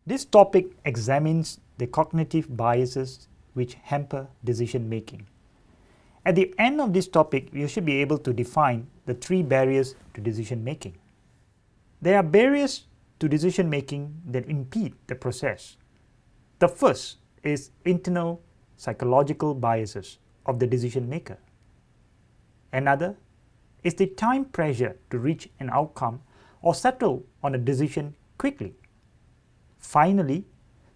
This topic examines the cognitive biases which hamper decision making. At the end of this topic, you should be able to define the 3 barriers to decision making. There are barriers to decision making that impede the process. The first is internal psychological biases of the decision maker. Another is the time pressure to reach an outcome or settle on a decision quickly. Finally,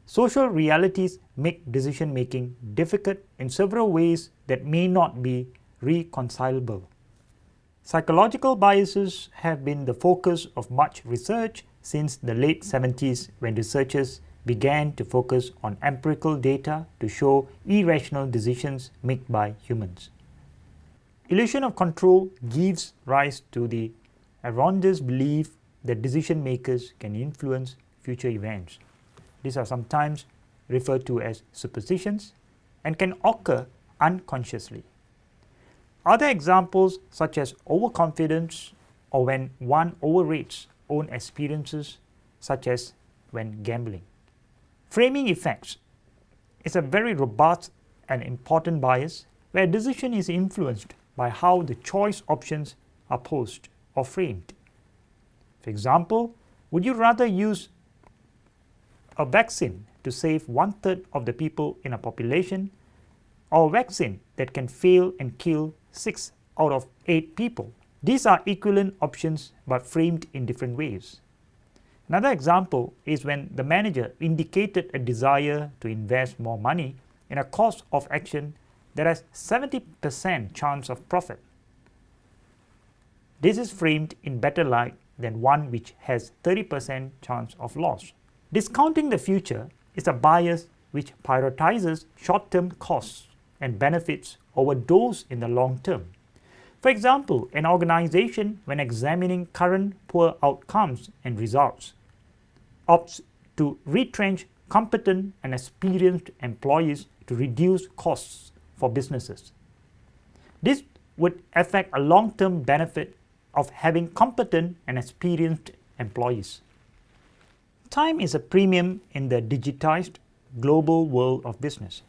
social realities make decision making difficult in several ways that may not be reconcilable. Psychological biases have been the focus of much research since the late 70s, when researchers began to focus on empirical data to show irrational decisions made by humans. Illusion of control gives rise to the erroneous belief that decision makers can influence future events. These are sometimes referred to as superstitions and can occur unconsciously. Other examples, such as overconfidence or when one overrates own experiences, such as when gambling. Framing effects is a very robust and important bias where a decision is influenced by how the choice options are posed or framed. For example, would you rather use a vaccine to save 1/3 of the people in a population, or a vaccine that can fail and kill 6 out of 8 people? These are equivalent options but framed in different ways. Another example is when the manager indicated a desire to invest more money in a course of action that has 70% chance of profit. This is framed in better light than one which has 30% chance of loss. Discounting the future is a bias which prioritizes short-term costs and benefits over those in the long term. For example, an organization, when examining current poor outcomes and results, opts to retrench competent and experienced employees to reduce costs for businesses. This would affect a long-term benefit of having competent and experienced employees. Time is a premium in the digitized global world of business.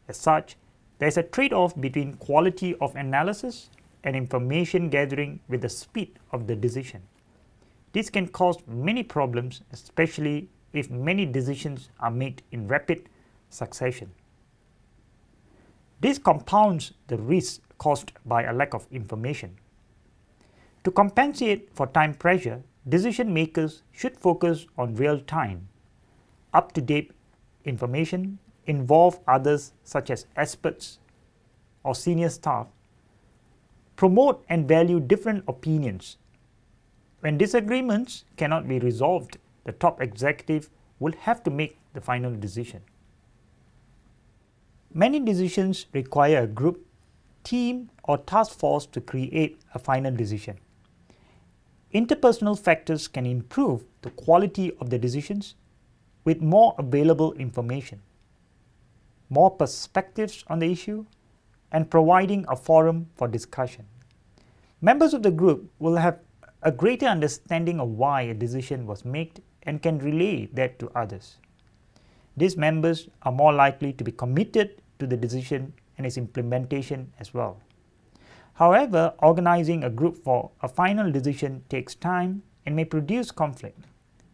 As such, there is a trade-off between quality of analysis and information gathering with the speed of the decision. This can cause many problems, especially if many decisions are made in rapid succession. This compounds the risk caused by a lack of information. To compensate for time pressure, decision makers should focus on real-time, up-to-date information, involve others such as experts or senior staff, promote and value different opinions. When disagreements cannot be resolved, the top executive will have to make the final decision. Many decisions require a group, team, or task force to create a final decision. Interpersonal factors can improve the quality of the decisions with more available information, more perspectives on the issue, and providing a forum for discussion. Members of the group will have a greater understanding of why a decision was made and can relay that to others. These members are more likely to be committed to the decision and its implementation as well. However, organizing a group for a final decision takes time and may produce conflict.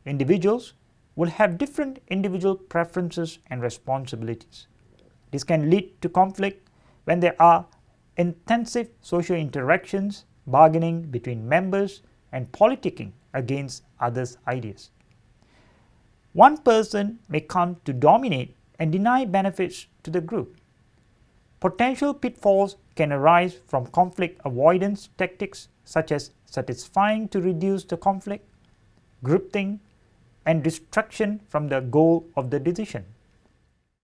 Individuals will have different individual preferences and responsibilities. This can lead to conflict when there are intensive social interactions, bargaining between members, and politicking against others' ideas. One person may come to dominate and deny benefits to the group. Potential pitfalls can arise from conflict avoidance tactics such as satisfying to reduce the conflict, groupthink, and distraction from the goal of the decision.